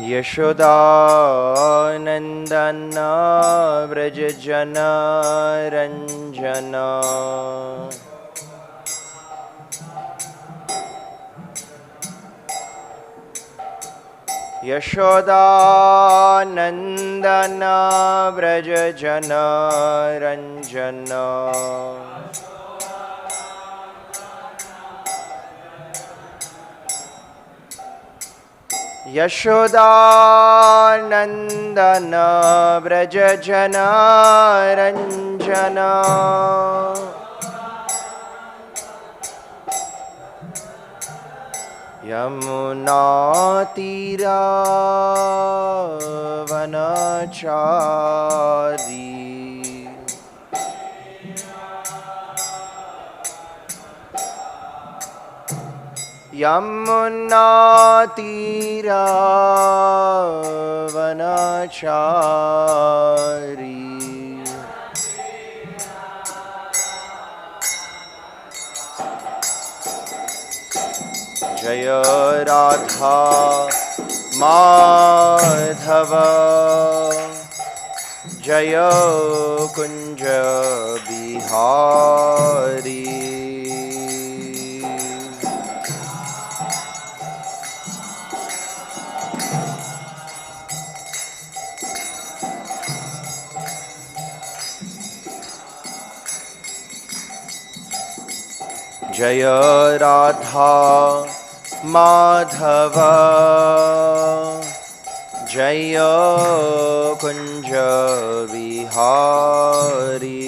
यशोदानन्दना व्रजजना रञ्जना यशोदानन्दना व्रजजना रञ्जना यशोदानन्दना व्रजजना रञ्जना यमुनातीरावनचारी यमुनातीरावनचारी जय राधा माधव जय कुंज बिहारी जय राधा माधव जय कुंज बिहारी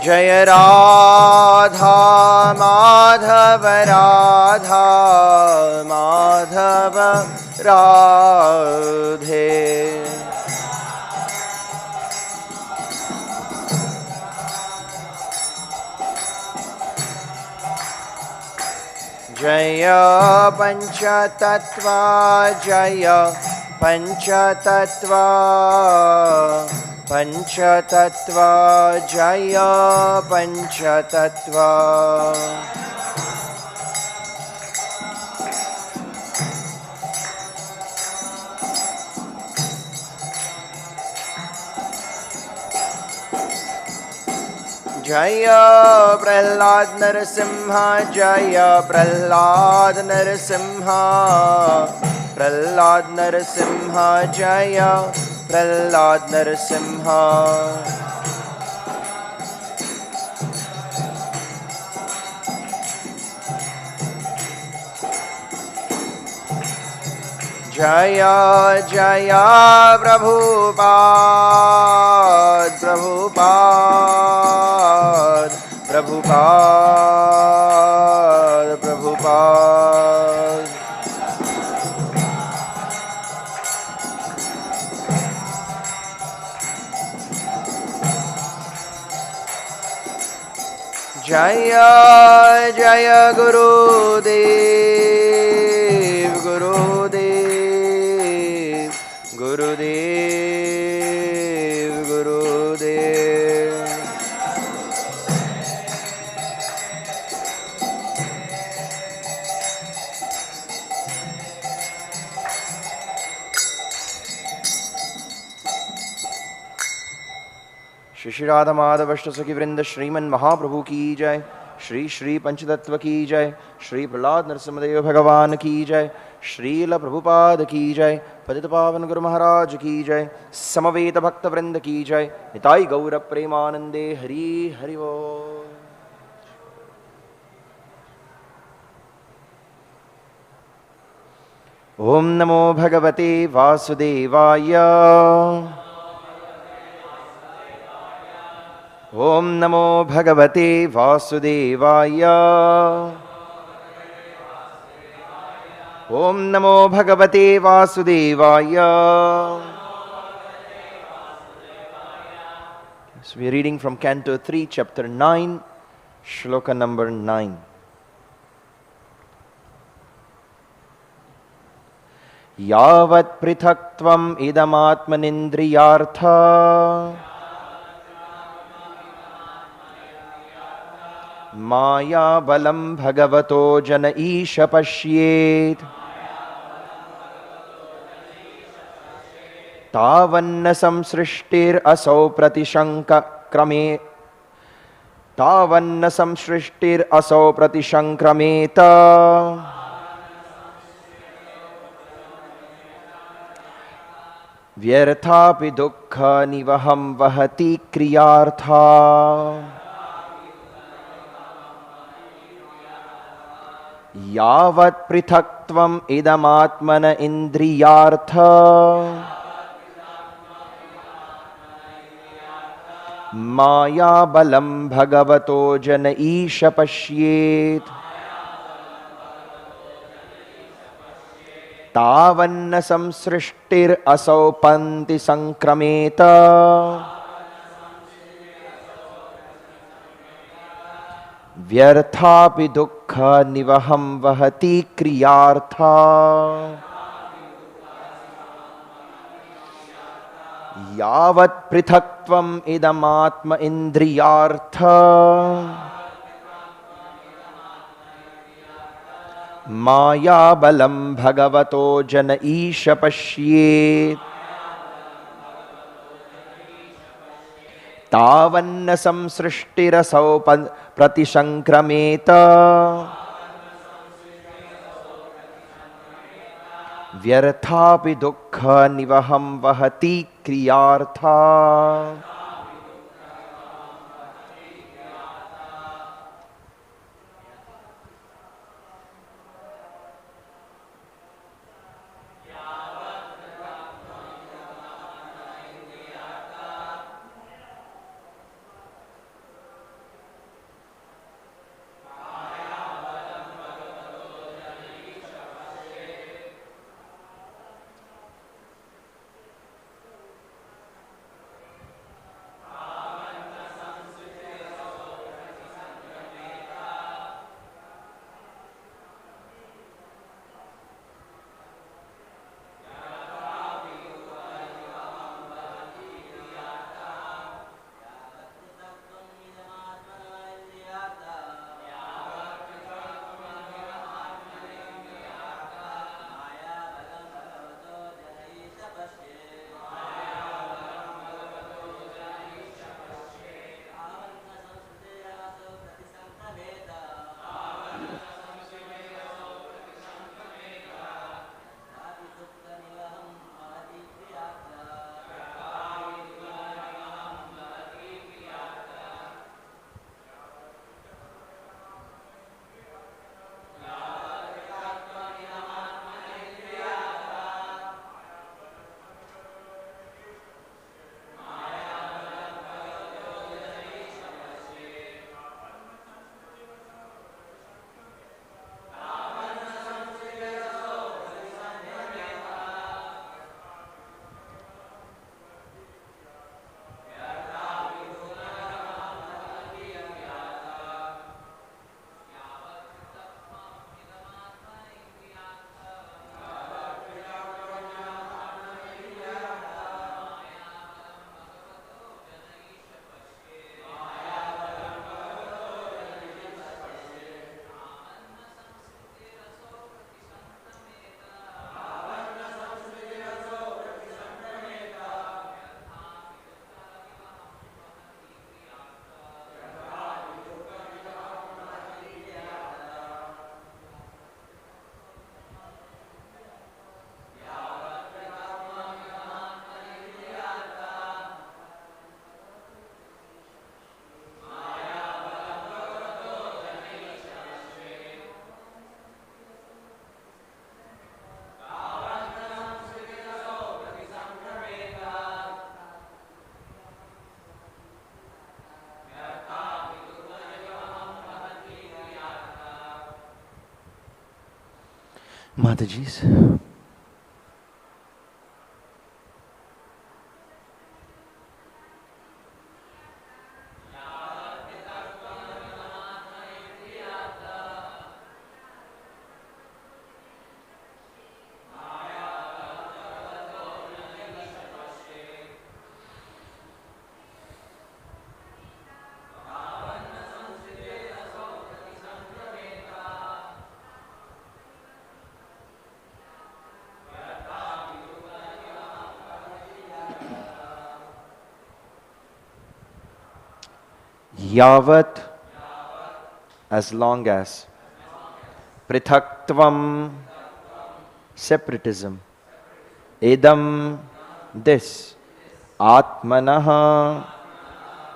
जय राधा माधव राधा माधव राधे जय पंचतत्वा जय पंचतत्वा पंचतत्वा जय पंचतत्वा जय प्रह्लाद नरसिंह जय प्रह्लाद नरसिंह प्रह्लाद नरसिंह जय प्रह्लाद नरसिंह जय जय प्रभुपाद प्रभुपाद प्रभुपाद प्रभुपाद जय जय गुरुदेव गुरुदेव गुरुदेव गुरुदेव श्री श्री राधा माधव अष्ट सखी वृंद श्रीमन महाप्रभु की जय। श्री श्री पंचतत्व की जय। श्री प्रह्लाद नरसिंहदेव भगवान की जय। श्रील प्रभुपाद की जय। पतित पावन गुरु महाराज की जय। समवेत भक्त वृंद की जय। निताई गौर प्रेमानंदे हरि हरि बोल। ओम नमो भगवते वासुदेवाय। ओम नमो भगवते वासुदेवाय। ओम नमो भगवते वासुदेवाय। So we are reading from Canto 3, Chapter 9, Shloka number 9. yāvat pṛthaktvam idam ātmanindriyārtha māyā-balam bhagavato jana īsha paśyet tāvan saṁsṛtir asau pratisaṅkrameta tāvan saṁsṛtir asau pratisaṅkrameta vyarthāpi duḥkha-nivaham vahatī kriyā-arthā yāvat pṛthaktvam idam ātmana indriya-artha māyā-balam bhagavato jana īsha paśyet tāvan saṁsṛtir asau pratisaṅkrameta vyarthāpi duḥkha-nivaham vahatī kriyā-arthā yāvat pṛthaktvam idam ātma indriyā-artha māyā-balam bhagavato jana īsha paśyet tāvan saṁsṛtir asau pratisaṅkrameta vyarthāpi duḥkha-nivaham vahatī kriyā-arthā Mataji's. yāvat, as long as, pṛthaktvam, separatism, idam, this, ātmanaḥ,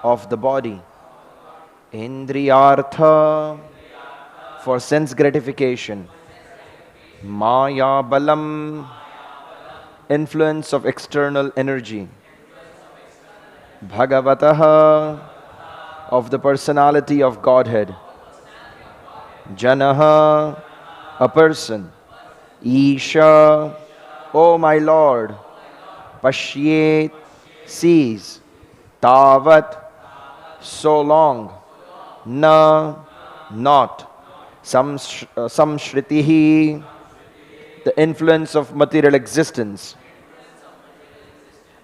of the body, indriya-artha, for sense gratification, māyā-balam, influence of external energy, bhagavatāḥ, of the personality of Godhead, janaḥ, a person, Isha, O my Lord, paśyet, sees, tāvat, so long, na, not, saṁsṛtir, the influence of material existence,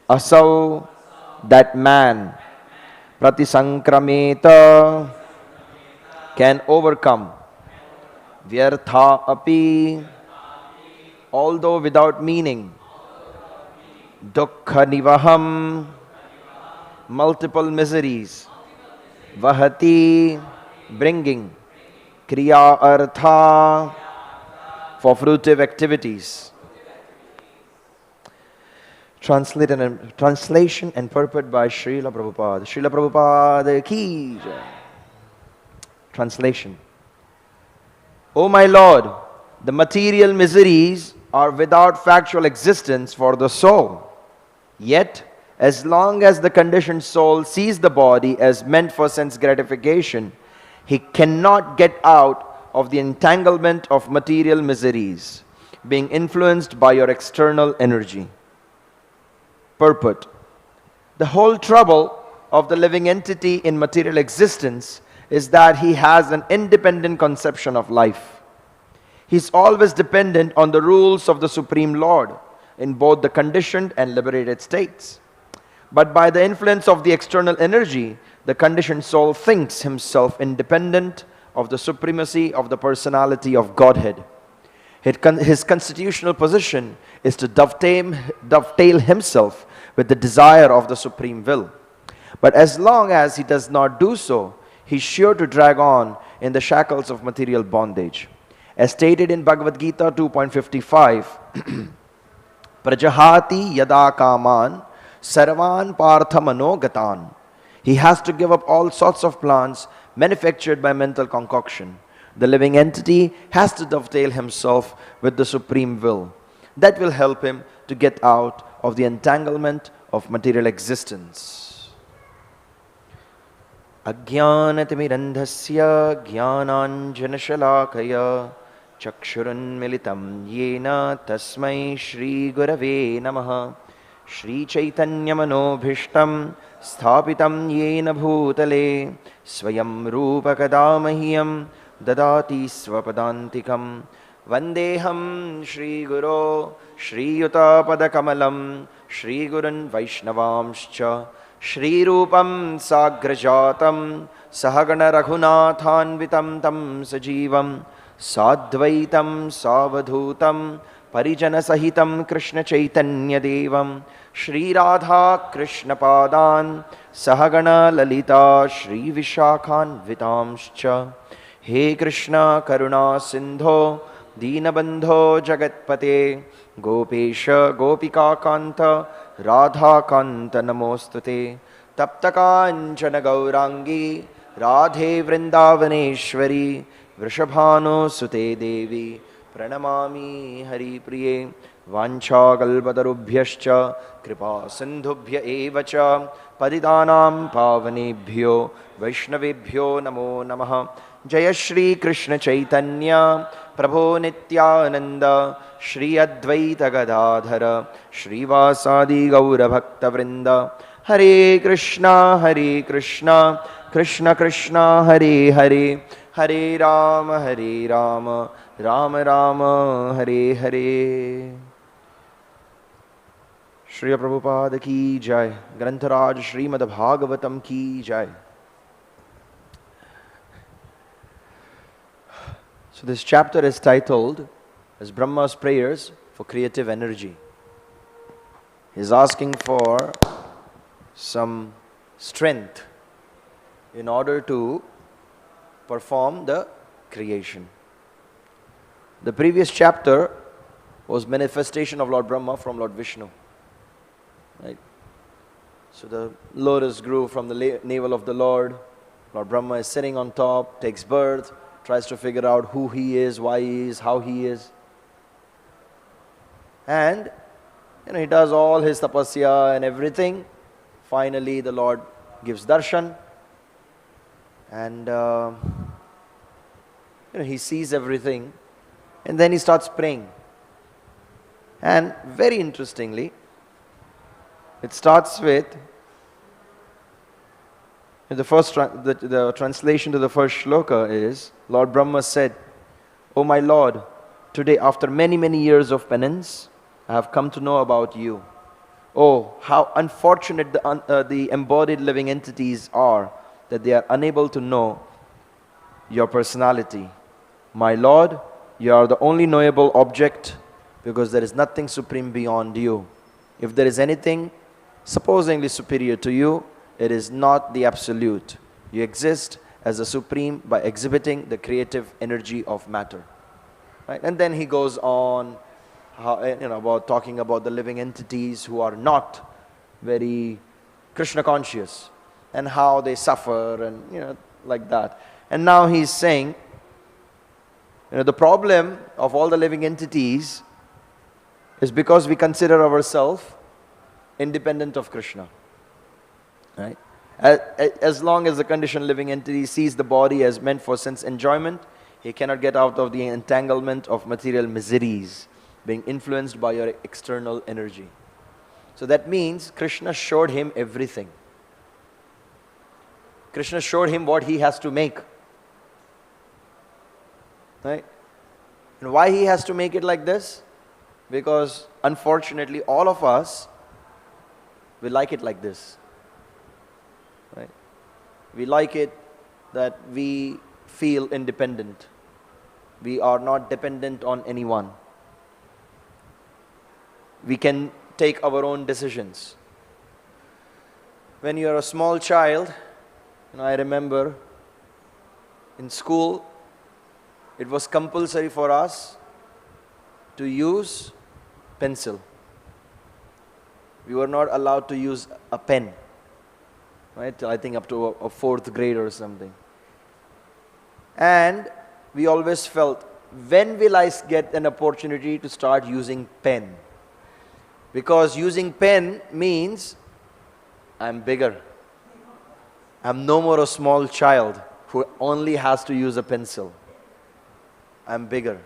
asau, that man, pratisaṅkrameta, can overcome, vyarthāpi, although without meaning, duḥkha-nivaham, multiple miseries, vahatī, bringing, kriyā-arthā, for fruitive activities. Translation and purport by Srila Prabhupada. Srila Prabhupada ki jai. Translation. O my Lord, the material miseries are without factual existence for the soul. Yet, as long as the conditioned soul sees the body as meant for sense gratification, he cannot get out of the entanglement of material miseries, being influenced by your external energy. Purport. The whole trouble of the living entity in material existence is that he has an independent conception of life. He is always dependent on the rules of the Supreme Lord in both the conditioned and liberated states. But by the influence of the external energy, the conditioned soul thinks himself independent of the supremacy of the personality of Godhead. His constitutional position is to dovetail himself with the desire of the Supreme Will. But as long as he does not do so, he is sure to drag on in the shackles of material bondage. As stated in Bhagavad Gita 2.55, prajahati yada kaman sarvan parthmano gatan. He has to give up all sorts of plans manufactured by mental concoction. The living entity has to dovetail himself with the Supreme Will. That will help him to get out of the entanglement of material existence. Ajñānatimirandhasya jñānāñjana-śalākaya chakshurunmilitam yena tasmai Shri Gurave Namaha. Shri Chaitanya manobhishtam sthapitam yena bhutale swayam rupa kadamahyam dadati svapadantikam vandeham Shri Guru Shri Yuta padakamalam Shri Gurun Vaishnavamscha Shri Rupam Sagrajatam Sahagana Raghunathanvitam Tam Sajivam Sadvaitam Savadhutam Parijana Sahitam Krishna Chaitanya Devam Shri Radha Krishna Padan Sahagana Lalita Shri Vishakhan Vitamscha. He Krishna Karuna Sindho Deenabandho Jagatpate Gopesha Gopika Kanta Radha Kanta Namostute Taptakanchana Gaurangi Radhe Vrindavaneshwari Vrishabhano Sute Devi Pranamami Hari Priye Vancha Galpatarubhyascha Kripa Sindhubhya Evacha Padidanam Pavanebhyo Vaishnavebhyo Namo Namaha. Jaya Shri Krishna Chaitanya Prabhu Nityananda Shri Advaita Gadadhara Shri Vasadi Gaura Bhakta Vrinda. Hare Krishna Krishna Krishna Hare Hare Hare Rama Rama Rama Hare Hare. Shri Prabhupada ki jai. Grantharaj Srimad Bhagavatam ki jai. So this chapter is titled as Brahma's prayers for creative energy. He is asking for some strength in order to perform the creation. The previous chapter was manifestation of Lord Brahma from Lord Vishnu. Right? So the lotus grew from the navel of the Lord. Lord Brahma is sitting on top, takes birth, tries to figure out who he is, why he is, how he is. And he does all his tapasya and everything. Finally, the Lord gives darshan. And he sees everything. And then he starts praying. And very interestingly, it starts with the translation to the first shloka is, Lord Brahma said, "O my Lord, today after many, many years of penance, I have come to know about you. Oh, how unfortunate the embodied living entities are that they are unable to know your personality. My Lord, you are the only knowable object because there is nothing supreme beyond you. If there is anything supposedly superior to you, it is not the absolute. You exist as the supreme by exhibiting the creative energy of matter." Right? And then he goes on about talking about the living entities who are not very Krishna conscious and how they suffer and like that. And now he's saying, the problem of all the living entities is because we consider ourselves independent of Krishna. Right? As long as the conditioned living entity sees the body as meant for sense enjoyment, he cannot get out of the entanglement of material miseries, being influenced by your external energy. So that means Krishna showed him everything. Krishna showed him what he has to make. Right? And why he has to make it like this? Because unfortunately all of us, we like it like this. Right? We like it that we feel independent. We are not dependent on anyone. We can take our own decisions. When you are a small child, I remember in school, it was compulsory for us to use pencil. We were not allowed to use a pen. Right? I think up to a fourth grade or something. And we always felt, when will I get an opportunity to start using pen? Because using pen means I'm bigger. I'm no more a small child who only has to use a pencil. I'm bigger.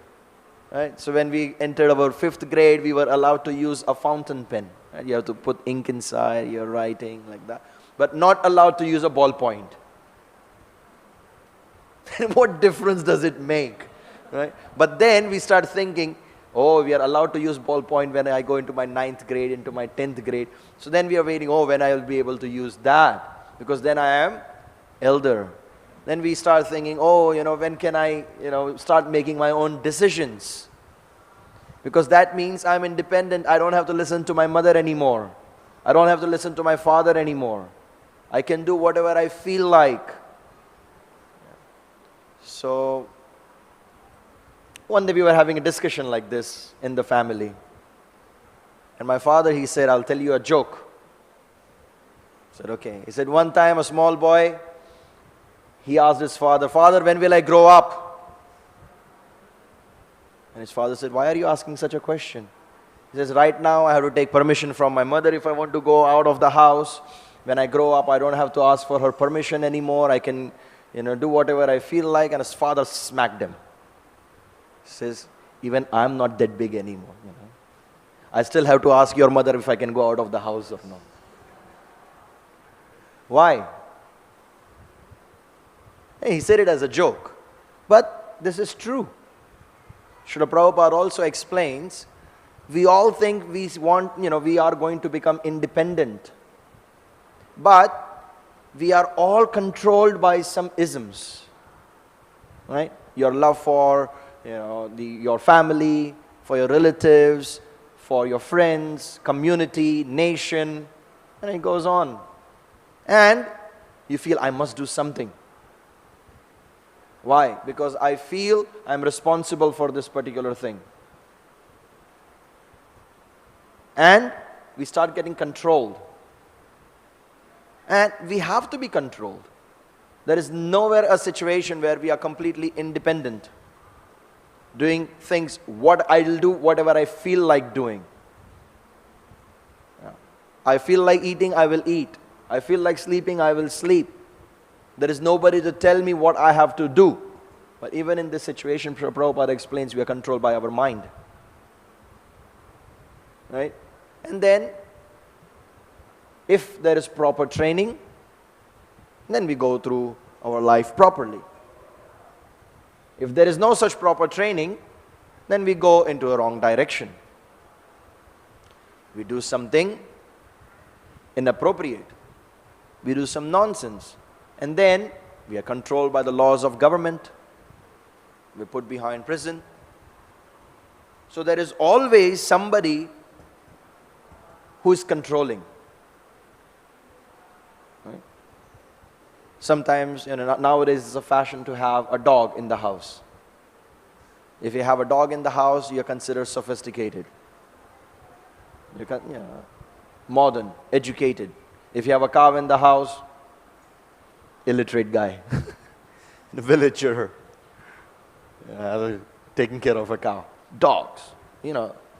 Right? So when we entered our fifth grade, we were allowed to use a fountain pen. Right? You have to put ink inside, you're writing like that. But not allowed to use a ballpoint. What difference does it make? Right? But then we start thinking, oh, we are allowed to use ballpoint when I go into my 9th grade, into my 10th grade. So then we are waiting, when I will be able to use that? Because then I am elder. Then we start thinking, when can I, start making my own decisions? Because that means I'm independent. I don't have to listen to my mother anymore. I don't have to listen to my father anymore. I can do whatever I feel like. So, one day we were having a discussion like this in the family. And my father, he said, "I'll tell you a joke." I said, "Okay." He said, one time a small boy, he asked his father, "Father, when will I grow up?" And his father said, "Why are you asking such a question?" He says, "Right now I have to take permission from my mother if I want to go out of the house. When I grow up, I don't have to ask for her permission anymore. I can, do whatever I feel like." And his father smacked him. He says, "Even I'm not that big anymore. I still have to ask your mother if I can go out of the house or not." Why? He said it as a joke. But this is true. Srila Prabhupada also explains, we all think we are going to become independent. But we are all controlled by some isms. Right? Your love for your family, for your relatives, for your friends, community, nation, and it goes on. And You feel, I must do something. Why? Because I feel I'm responsible for this particular thing. And we start getting controlled. And we have to be controlled. There is nowhere a situation where we are completely independent, doing things what I'll do, whatever I feel like doing. Yeah. I feel like eating, I will eat. I feel like sleeping, I will sleep. There is nobody to tell me what I have to do. But even in this situation, Prabhupada explains, we are controlled by our mind. Right? And then, if there is proper training, then we go through our life properly. If there is no such proper training, then we go into a wrong direction. We do something inappropriate. We do some nonsense. And then we are controlled by the laws of government. We're put behind prison. So there is always somebody who is controlling. Right? Sometimes, nowadays it's a fashion to have a dog in the house. If you have a dog in the house, you are considered sophisticated. Modern, educated. If you have a cow in the house, illiterate guy. The villager. Taking care of a cow. Dogs,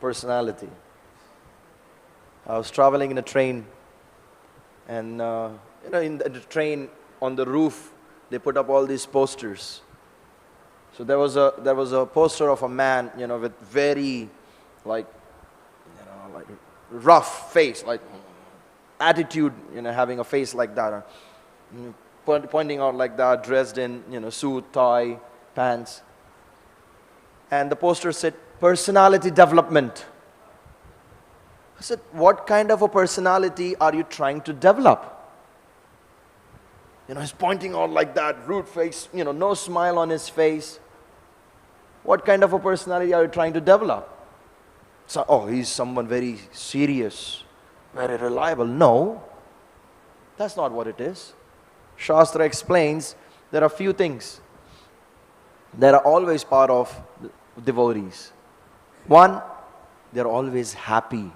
personality. I was traveling in a train, and in the train on the roof they put up all these posters. So there was a poster of a man, with very like rough face, like attitude, having a face like that, pointing out like that, dressed in suit, tie, pants. And the poster said, personality development. I said, what kind of a personality are you trying to develop? He's pointing out like that, rude face, no smile on his face. What kind of a personality are you trying to develop? So, he's someone very serious, very reliable. No, that's not what it is. Shastra explains there are few things that are always part of devotees. One, they're always happy.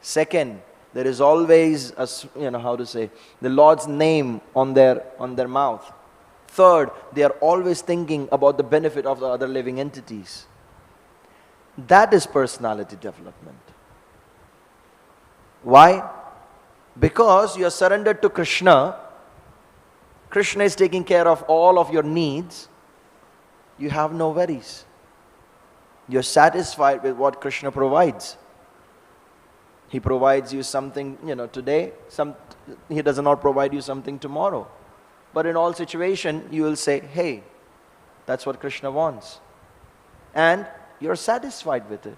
Second, there is always the Lord's name on their mouth. Third, they are always thinking about the benefit of the other living entities. That is personality development. Why? Because you are surrendered to Krishna. Krishna is taking care of all of your needs. You have no worries. You're satisfied with what Krishna provides. He provides you something, today. He does not provide you something tomorrow. But in all situations, you will say, hey, that's what Krishna wants. And you're satisfied with it.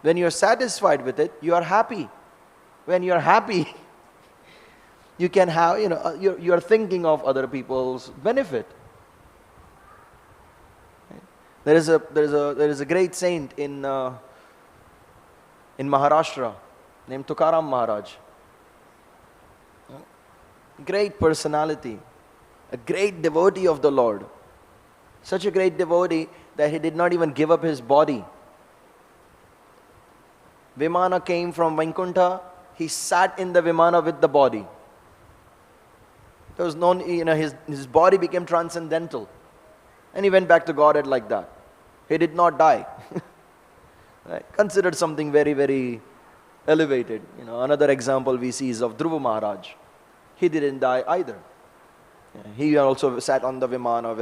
When you're satisfied with it, you are happy. When you're happy, you can have, you're thinking of other people's benefit. There is a great saint in Maharashtra named Tukaram Maharaj. Great personality, a great devotee of the Lord. Such a great devotee that he did not even give up his body. Vimana came from Vaikuntha. He sat in the Vimana with the body. There was no, his body became transcendental. And he went back to Godhead like that. He did not die. Right? Considered something very, very elevated. Another example we see is of Dhruva Maharaj. He didn't die either. He also sat on the Vimana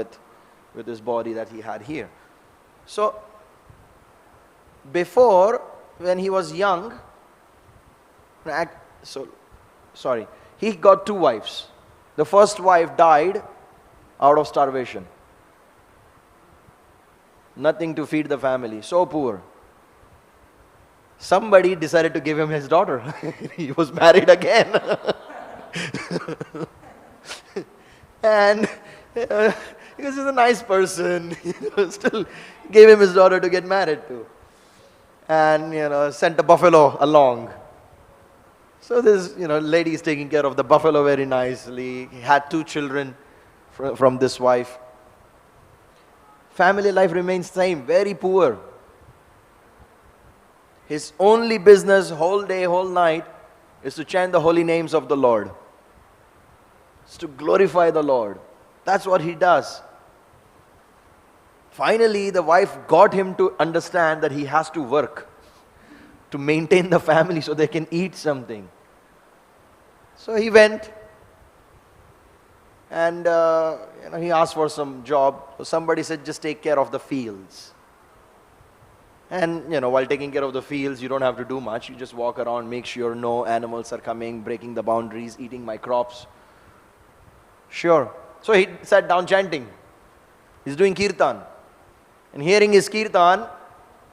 with his body that he had here. So, before, when he was young, he got 2 wives. The first wife died out of starvation. Nothing to feed the family, so poor. Somebody decided to give him his daughter. He was married again. And because he's a nice person, still gave him his daughter to get married to. And, sent a buffalo along. So this, lady is taking care of the buffalo very nicely. He had 2 children from this wife. Family life remains same, very poor. His only business whole day, whole night is to chant the holy names of the Lord. It's to glorify the Lord. That's what he does. Finally, the wife got him to understand that he has to work to maintain the family so they can eat something. So he went and he asked for some job. So somebody said, just take care of the fields. And while taking care of the fields, you don't have to do much. You just walk around, make sure no animals are coming, breaking the boundaries, eating my crops. Sure. So he sat down chanting. He's doing kirtan. And hearing his kirtan,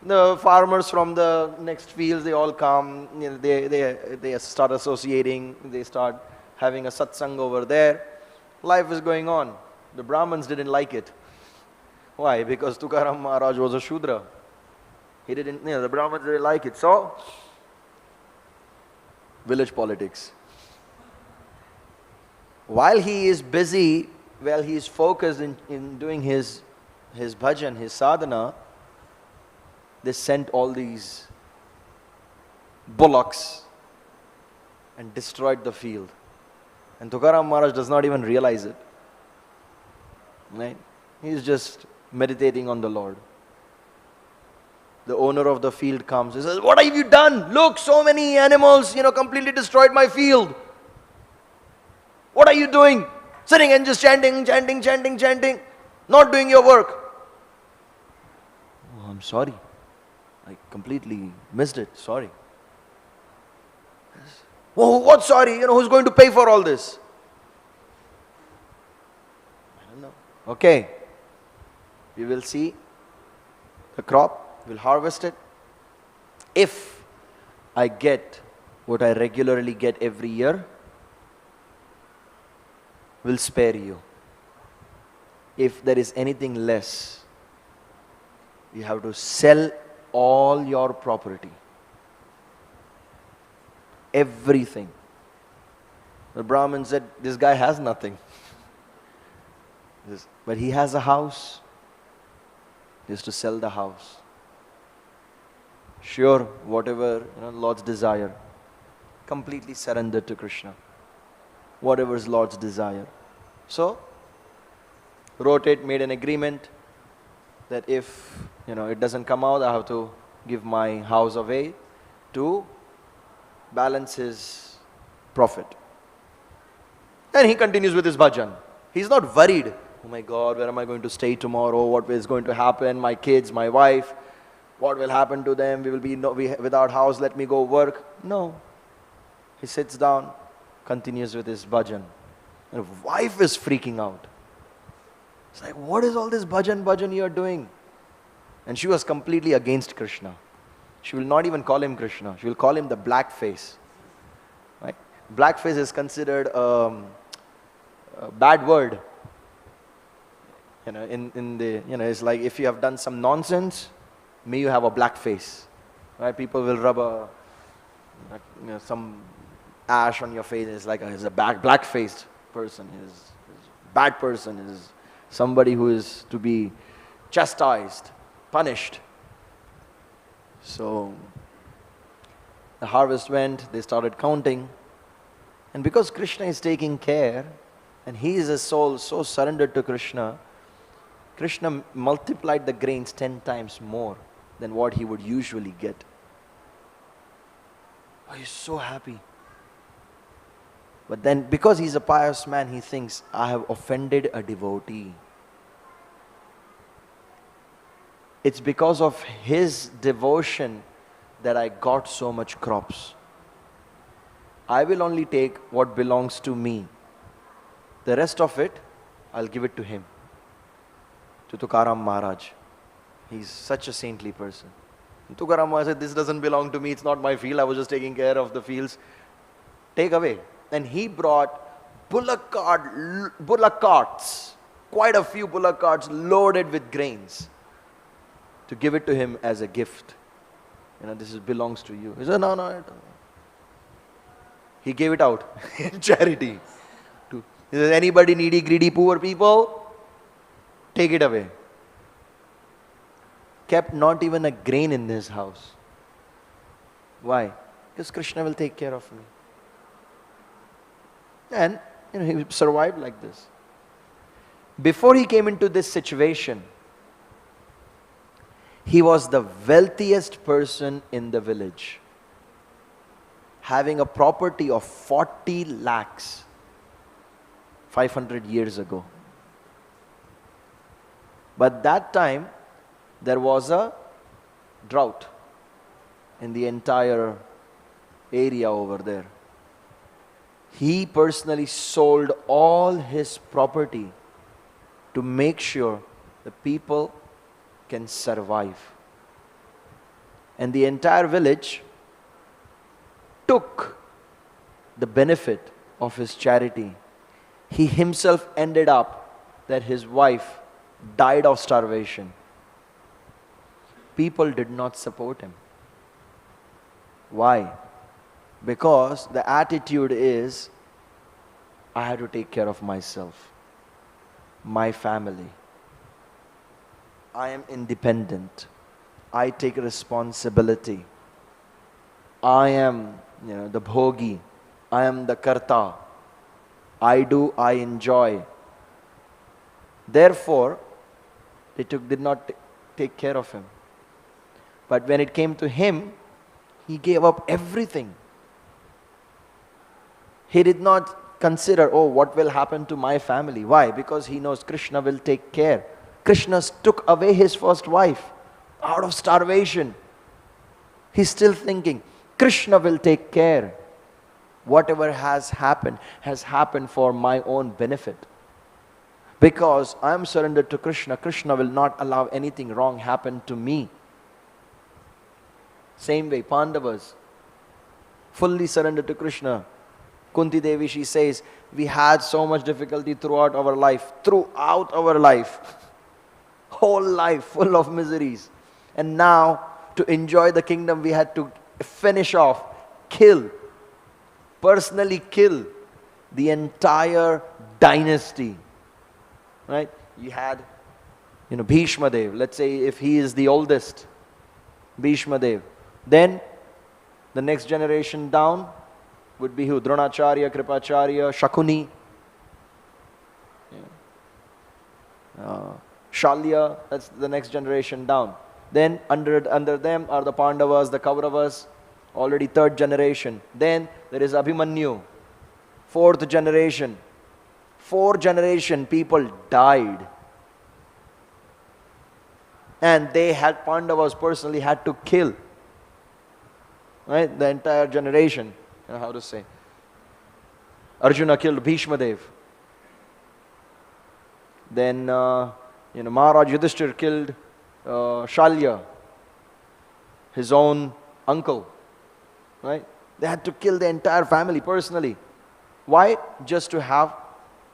the farmers from the next fields, they all come. They start associating. They start having a satsang over there. Life is going on. The Brahmins didn't like it. Why? Because Tukaram Maharaj was a Shudra. He didn't, the Brahmins didn't like it. So, village politics. While he is busy, while he is focused in doing his bhajan, his sadhana, they sent all these bullocks and destroyed the field. And Tukaram Maharaj does not even realize it. Right? He is just meditating on the Lord. The owner of the field comes. He says, what have you done? Look, so many animals, completely destroyed my field. What are you doing? Sitting and just chanting, not doing your work. Oh, I'm sorry. I completely missed it. Sorry. Oh, what sorry? Who's going to pay for all this? I don't know. Okay. We will see the crop. We'll harvest it. If I get what I regularly get every year, we'll spare you. If there is anything less, you have to sell all your property. Everything. The Brahmin said, this guy has nothing. But he has a house. He has to sell the house. Sure, whatever Lord's desire. Completely surrender to Krishna. Whatever is Lord's desire. So, wrote it, made an agreement that if it doesn't come out, I have to give my house away to balance his profit. And he continues with his bhajan. He's not worried. Oh my God, where am I going to stay tomorrow? What is going to happen? My kids, my wife. What will happen to them? We will be without house, let me go work. No. He sits down, continues with his bhajan. And his wife is freaking out. It's like, what is all this bhajan you are doing? And she was completely against Krishna. She will not even call him Krishna. She will call him the black face. Right? Black face is considered a bad word. It's like if you have done some nonsense, may you have a black face. Right? People will rub some ash on your face. It's like he's a black-faced person. He's a bad person. He's somebody who is to be chastised, punished. So the harvest went. They started counting. And because Krishna is taking care, and he is a soul so surrendered to Krishna, Krishna multiplied the grains 10 times more than what he would usually get. Oh, he's so happy. But then, because he's a pious man, he thinks, I have offended a devotee. It's because of his devotion that I got so much crops. I will only take what belongs to me. The rest of it, I'll give it to him. To Tukaram Maharaj. He's such a saintly person. And Tukaram Maharaj said, this doesn't belong to me, it's not my field, I was just taking care of the fields. Take away. And he brought bullock carts, quite a few bullock carts loaded with grains, to give it to him as a gift. This belongs to you. He said, no. He gave it out in charity. Is there anybody needy, greedy, poor people? Take it away. Kept not even a grain in his house. Why? Because Krishna will take care of me. And he survived like this. Before he came into this situation, he was the wealthiest person in the village, having a property of 40 lakhs 500 years ago. But that time, there was a drought in the entire area over there. He personally sold all his property to make sure the people can survive. And the entire village took the benefit of his charity. He himself ended up that his wife died of starvation. People did not support him. Why? Because the attitude is, I have to take care of myself, my family. I am independent. I take responsibility. I am, the bhogi. I am the karta. I do, I enjoy. Therefore, they did not take care of him. But when it came to him, he gave up everything. He did not consider, what will happen to my family? Why? Because he knows Krishna will take care. Krishna took away his first wife out of starvation. He's still thinking, Krishna will take care. Whatever has happened for my own benefit. Because I am surrendered to Krishna, Krishna will not allow anything wrong happen to me. Same way, Pandavas, fully surrendered to Krishna. Kunti Devi, she says, we had so much difficulty throughout our life. Whole life full of miseries. And now, to enjoy the kingdom, we had to finish off, personally kill the entire dynasty. Right? You had, Bhishma Dev. Let's say if he is the oldest, Bhishma Dev. Then, the next generation down would be who? Dronacharya, Kripacharya, Shakuni, Shalya. That's the next generation down. Then under them are the Pandavas, the Kauravas, already third generation. Then there is Abhimanyu, fourth generation. 4 generation people died. And Pandavas personally had to kill. Right? The entire generation. How to say? Arjuna killed Bhishma Dev. Then, Maharaj Yudhishthir killed Shalya, his own uncle. Right? They had to kill the entire family personally. Why? Just to have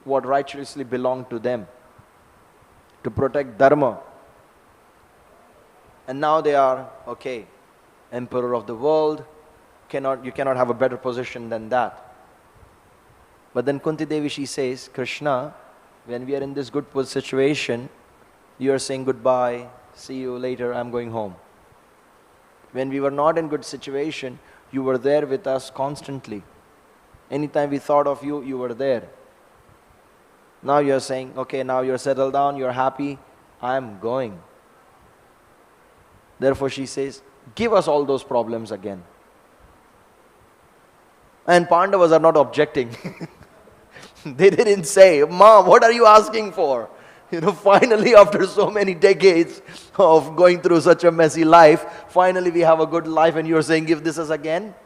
what righteously belonged to them. To protect dharma. And now they are, emperor of the world. You cannot have a better position than that. But then Kunti Devi, she says, Krishna, when we are in this good situation, you are saying goodbye, see you later, I'm going home. When we were not in good situation, you were there with us constantly. Anytime we thought of you, you were there. Now you are saying, now you're settled down, you're happy, I'm going. Therefore she says, give us all those problems again. And Pandavas are not objecting. They didn't say, Ma, what are you asking for? Finally after so many decades of going through such a messy life, finally we have a good life and you're saying, give this us again?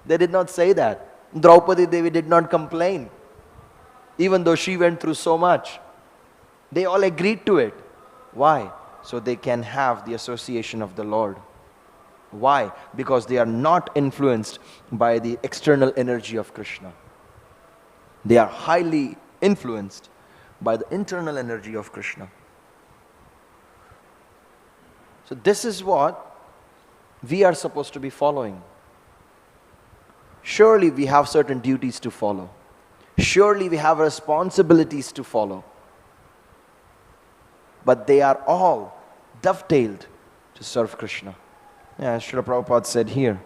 They did not say that. Draupadi Devi did not complain. Even though she went through so much. They all agreed to it. Why? So they can have the association of the Lord. Why? Because they are not influenced by the external energy of Krishna. They are highly influenced by the internal energy of Krishna. So this is what we are supposed to be following. Surely we have certain duties to follow. Surely we have responsibilities to follow. But they are all dovetailed to serve Krishna. Yeah, as Srila Prabhupada said here.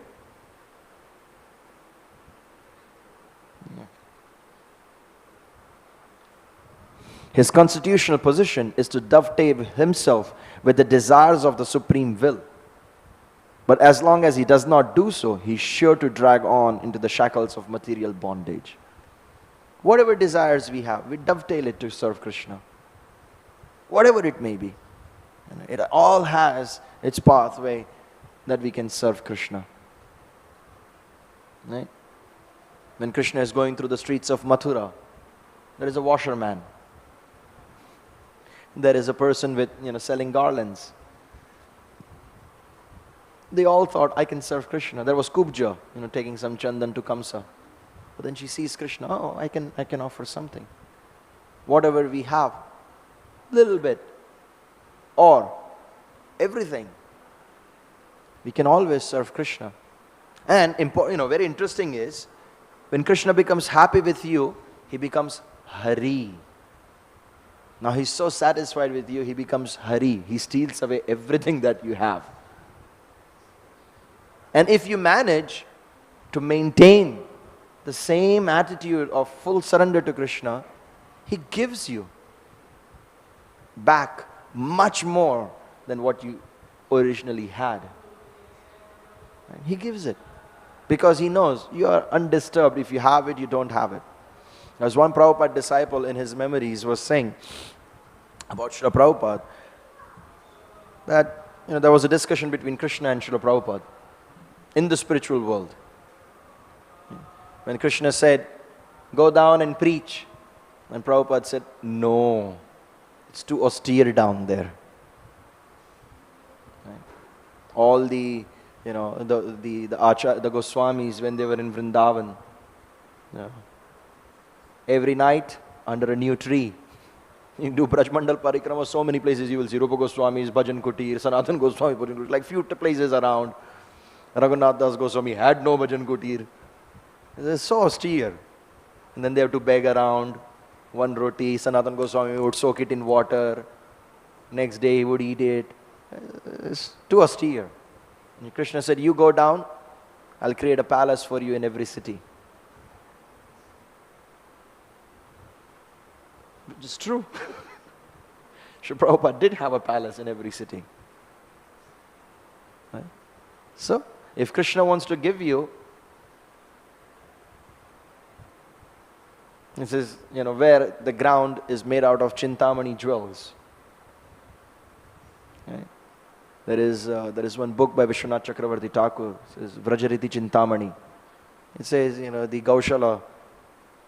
His constitutional position is to dovetail himself with the desires of the Supreme Will. But as long as he does not do so, he is sure to drag on into the shackles of material bondage. Whatever desires we have, we dovetail it to serve Krishna. Whatever it may be. It all has its pathway that we can serve Krishna. Right? When Krishna is going through the streets of Mathura, there is a washerman. There is a person with, selling garlands. They all thought, I can serve Krishna. There was Kubja, taking some chandan to Kamsa. But then she sees Krishna, oh, I can offer something. Whatever we have, little bit, or everything, we can always serve Krishna. And very interesting is, when Krishna becomes happy with you, he becomes Hari. Now he's so satisfied with you, he becomes Hari. He steals away everything that you have. And if you manage to maintain the same attitude of full surrender to Krishna, he gives you back much more than what you originally had. And he gives it. Because he knows you are undisturbed. If you have it, you don't have it. As one Prabhupada disciple in his memories was saying about Srila Prabhupada, that there was a discussion between Krishna and Srila Prabhupada in the spiritual world. When Krishna said, go down and preach, and Prabhupada said, no, it's too austere down there. Right? All the Goswamis, when they were in Vrindavan, every night under a new tree, you do Brajmandal Parikrama, so many places you will see Rupa Goswami's Bhajan Kutir, Sanatan Goswami Bhajan Kutir, like few places around. Raghunath Das Goswami had no Bhajan Kutir. It's so austere. And then they have to beg around. One roti, Sanatan Goswami would soak it in water. Next day he would eat it. It's too austere. And Krishna said, you go down, I'll create a palace for you in every city. Which is true. Srila Prabhupada did have a palace in every city. Right? So, if Krishna wants to give you, it says, where the ground is made out of Chintamani jewels. Right? There is one book by Vishwanath Chakravarti Thakur, it says Vrajariti Chintamani. It says, the Gaushala,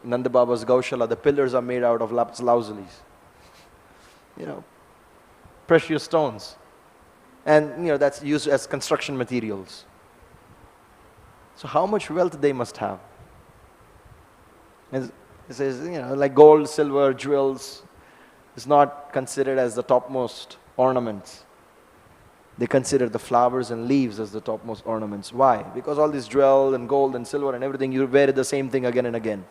Nanda Baba's Gaushala, the pillars are made out of lapis lazulis. Precious stones. And that's used as construction materials. So how much wealth they must have? It says, like gold, silver, jewels is not considered as the topmost ornaments. They consider the flowers and leaves as the topmost ornaments. Why? Because all this jewel and gold and silver and everything, you wear the same thing again and again.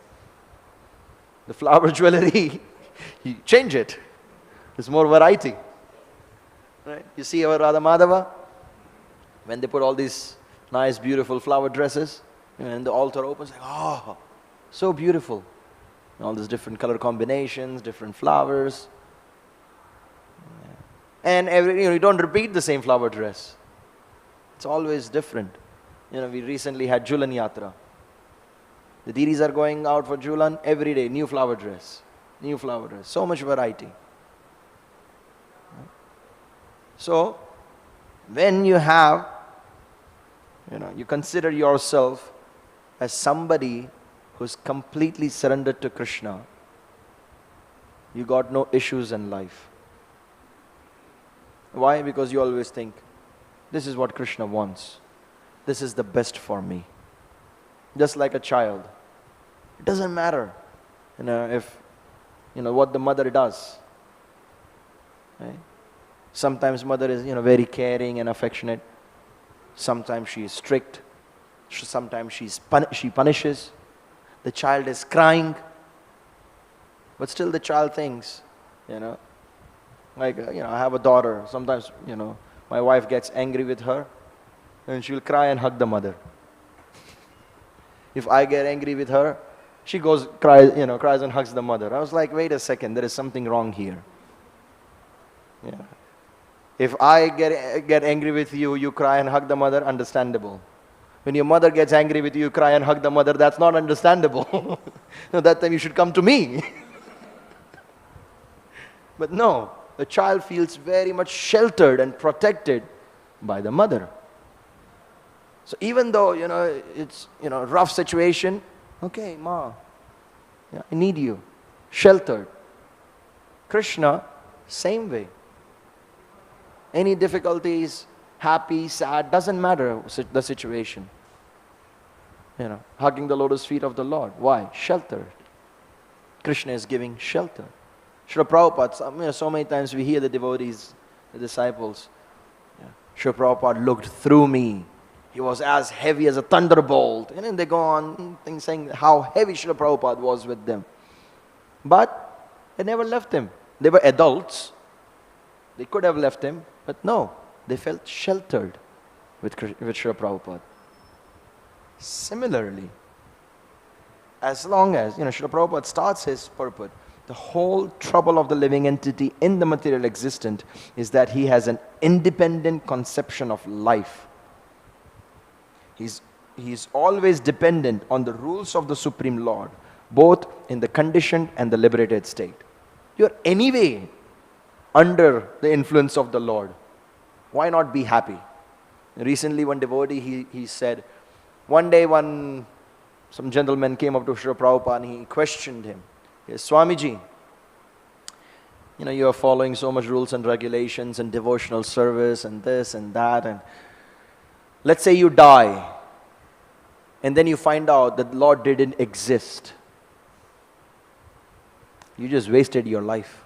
The flower jewelry, you change it. There's more variety. Right? You see our Radha Madhava, when they put all these nice, beautiful flower dresses, and the altar opens, like, oh, so beautiful. And all these different color combinations, different flowers. And you don't repeat the same flower dress. It's always different. We recently had Julan Yatra. The deities are going out for Julan every day, new flower dress. New flower dress. So much variety. So, when you have, you consider yourself as somebody who's completely surrendered to Krishna, you got no issues in life. Why? Because you always think, this is what Krishna wants. This is the best for me. Just like a child. It doesn't matter, if, what the mother does. Right? Sometimes mother is, very caring and affectionate. Sometimes she is strict. Sometimes she punishes. The child is crying. But still the child thinks, like, I have a daughter. Sometimes, my wife gets angry with her and she'll cry and hug the mother. If I get angry with her, she cries and hugs the mother. I was like, wait a second, there is something wrong here. Yeah. If I get angry with you, you cry and hug the mother, understandable. When your mother gets angry with you, you cry and hug the mother, that's not understandable. No, that time you should come to me. But no, the child feels very much sheltered and protected by the mother. So even though, it's, rough situation, okay, Ma, I need you, sheltered. Krishna, same way. Any difficulties, happy, sad, doesn't matter the situation. Hugging the lotus feet of the Lord. Why? Sheltered. Krishna is giving shelter. Srila Prabhupada, so many times we hear the devotees, the disciples, Srila Prabhupada looked through me. He was as heavy as a thunderbolt. And then they go on saying how heavy Srila Prabhupada was with them. But they never left him. They were adults. They could have left him, but no. They felt sheltered with Srila Prabhupada. Similarly, as long as, Srila Prabhupada starts his purport, the whole trouble of the living entity in the material existent is that he has an independent conception of life. He's always dependent on the rules of the Supreme Lord, both in the conditioned and the liberated state. You're anyway under the influence of the Lord. Why not be happy? Recently, one devotee, he said, one day some gentleman came up to Srila Prabhupada and he questioned him. He said, Swamiji, you are following so much rules and regulations and devotional service and this and that, and let's say you die and then you find out that the Lord didn't exist. You just wasted your life.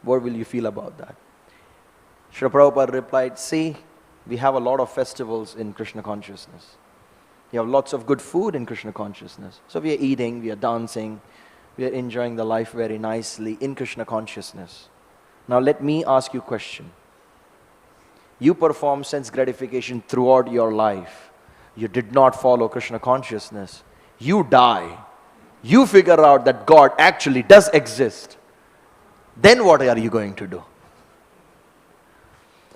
What will you feel about that? Srila Prabhupada replied, see, we have a lot of festivals in Krishna consciousness. We have lots of good food in Krishna consciousness. So we are eating, we are dancing, we are enjoying the life very nicely in Krishna consciousness. Now let me ask you a question. You perform sense gratification throughout your life. You did not follow Krishna consciousness. You die. You figure out that God actually does exist. Then what are you going to do?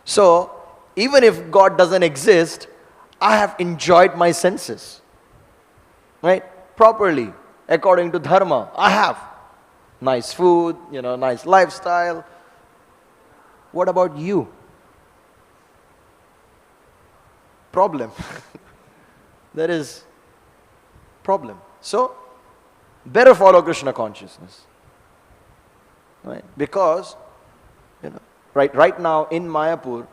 So, even if God doesn't exist, I have enjoyed my senses, right? Properly, according to dharma. I have nice food, nice lifestyle. What about you? Problem. There is problem. So, better follow Krishna consciousness, right? Because, right now in Mayapur,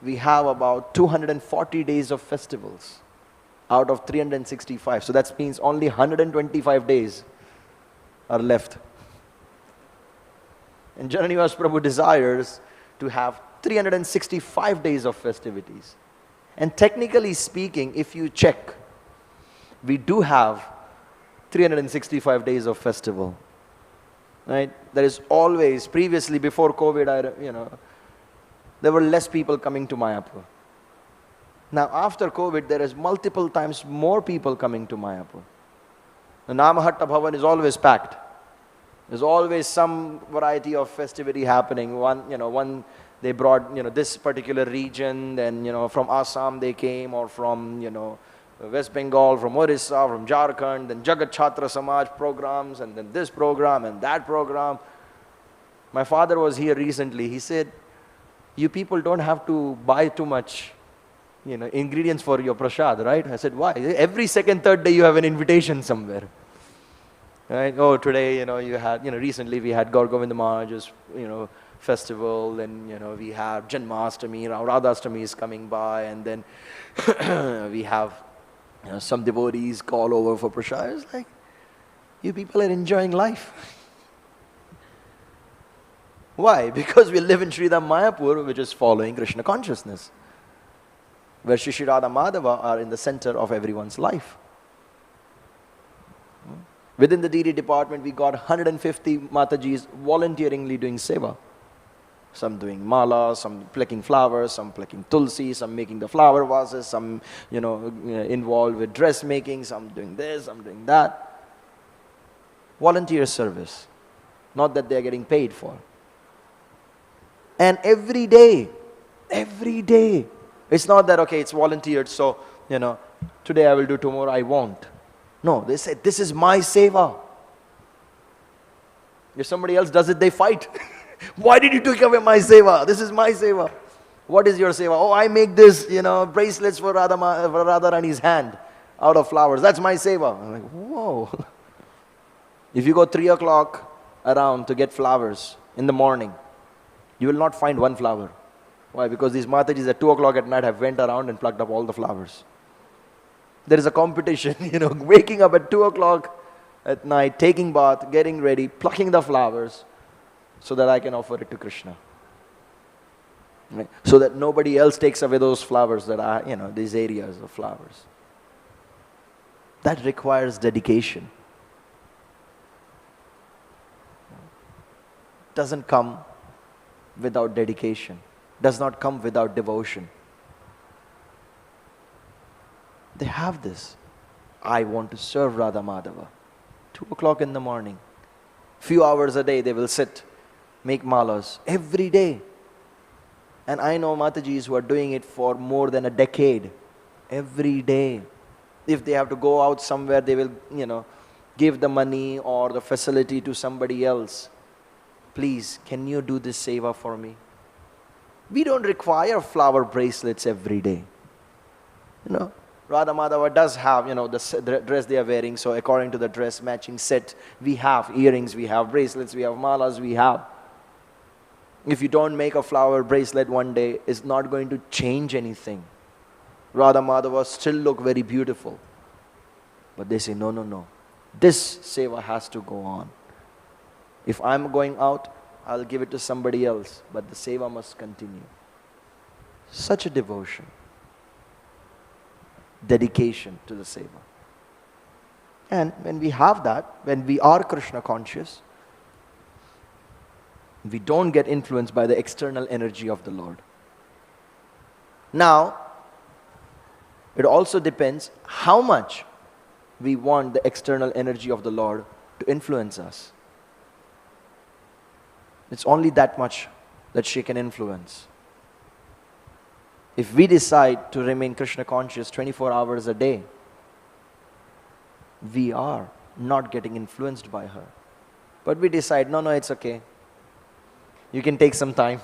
we have about 240 days of festivals out of 365. So that means only 125 days are left. And Jananivas Prabhu desires to have 365 days of festivities. And technically speaking, if you check, we do have 365 days of festival. Right? There is always, previously before COVID, there were less people coming to Mayapur. Now after COVID, there is multiple times more people coming to Mayapur. The Namahatta Bhavan is always packed. There's always some variety of festivity happening. One they brought, this particular region, then, from Assam they came, or from, West Bengal, from Orissa, from Jharkhand, then Jagat Chhatra Samaj programs, and then this program and that program. My father was here recently. He said, you people don't have to buy too much, ingredients for your prasad, right? I said, why? Every second, third day you have an invitation somewhere. Right? Oh, today, you had, recently we had Gaur Govinda Maharaj's, festival, and, we have Janmashtami, Radhastami is coming by, and then we have, some devotees call over for prasad. It's like, you people are enjoying life. Why? Because we live in Sridham Mayapur, which is following Krishna consciousness. where Shri Radha Madhava are in the center of everyone's life. Within the deity department, we got 150 Matajis volunteeringly doing seva. Some doing mala, some plucking flowers, some plucking tulsi, some making the flower vases, some involved with dressmaking, some doing this, some doing that. Volunteer service. Not that they are getting paid for. And every day, it's not that, okay, it's volunteered, so, today I will do, tomorrow I won't. No, they say, this is my seva. If somebody else does it, they fight. Why did you take away my seva? This is my seva. What is your seva? Oh, I make this, bracelets for Radharani's hand out of flowers. That's my seva. I'm like, whoa. If you go 3 o'clock around to get flowers in the morning, you will not find one flower. Why? Because these Matajis at 2 o'clock at night have went around and plucked up all the flowers. There is a competition, waking up at 2 o'clock at night, taking bath, getting ready, plucking the flowers so that I can offer it to Krishna. Right? So that nobody else takes away those flowers that are, these areas of flowers. That requires dedication. Doesn't come without dedication. Does not come without devotion. They have this. I want to serve Radha Madhava. 2 o'clock in the morning. Few hours a day they will sit, make malas every day. And I know Matajis who are doing it for more than a decade. Every day. If they have to go out somewhere, they will, give the money or the facility to somebody else. Please, can you do this seva for me? We don't require flower bracelets every day. Radha Madhava does have, the dress they are wearing. So according to the dress matching set, we have earrings, we have bracelets, we have malas, we have. If you don't make a flower bracelet one day, it's not going to change anything. Radha Madhava still look very beautiful. But they say, no. This seva has to go on. If I'm going out, I'll give it to somebody else. But the seva must continue. Such a devotion. Dedication to the seva. And when we have that, when we are Krishna conscious, we don't get influenced by the external energy of the Lord. Now, it also depends how much we want the external energy of the Lord to influence us. It's only that much that she can influence. If we decide to remain Krishna conscious 24 hours a day, we are not getting influenced by her. But we decide, no, it's okay. You can take some time.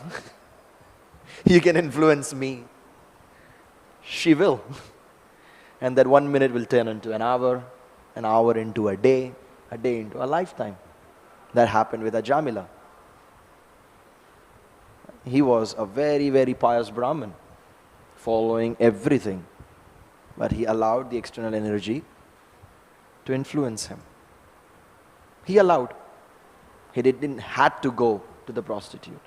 You can influence me. She will. And that 1 minute will turn into an hour into a day into a lifetime. That happened with Ajamila. He was a very, very pious Brahmin, following everything. But he allowed the external energy to influence him. He allowed. He didn't have to go to the prostitute.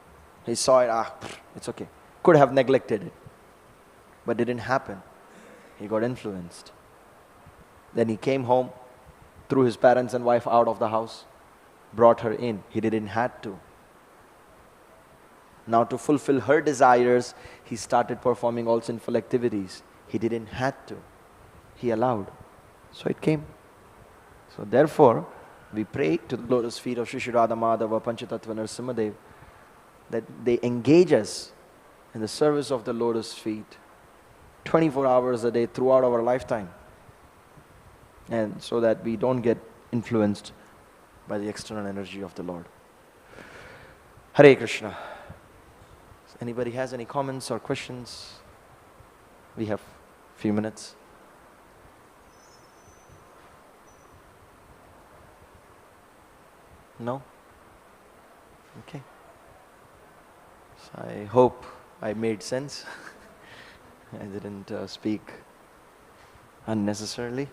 He saw it, it's okay. Could have neglected it. But it didn't happen. He got influenced. Then he came home, threw his parents and wife out of the house, brought her in. He didn't have to. Now to fulfill her desires, he started performing all sinful activities. He didn't have to. He allowed. So it came. So therefore, we pray to the lotus feet of Shri Radha Madhava Panchatattva Narasimhadev that they engage us in the service of the lotus feet 24 hours a day throughout our lifetime. And so that we don't get influenced by the external energy of the Lord. Hare Krishna. Anybody has any comments or questions? We have a few minutes. No? Okay. So I hope I made sense. I didn't speak unnecessarily.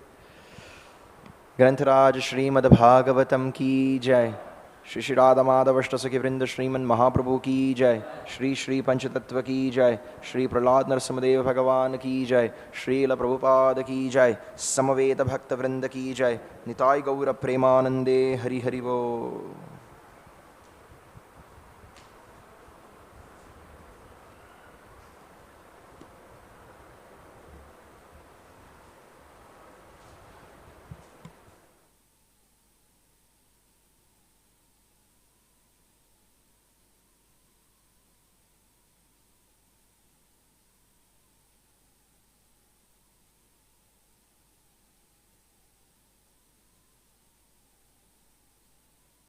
Grantaraj Srimad Bhagavatam ki jai. Shri Shri Radha Madhav अष्ट सखी वृंद श्रीमन महाप्रभु की जय। श्री श्री पंचतत्व की जय। श्री प्रहलाद नरसिंहदेव भगवान की जय। श्रील प्रभुपाद की जय। समवेत भक्त वृंद की जय। निताय गौर प्रेमानंदे हरि हरि बोल।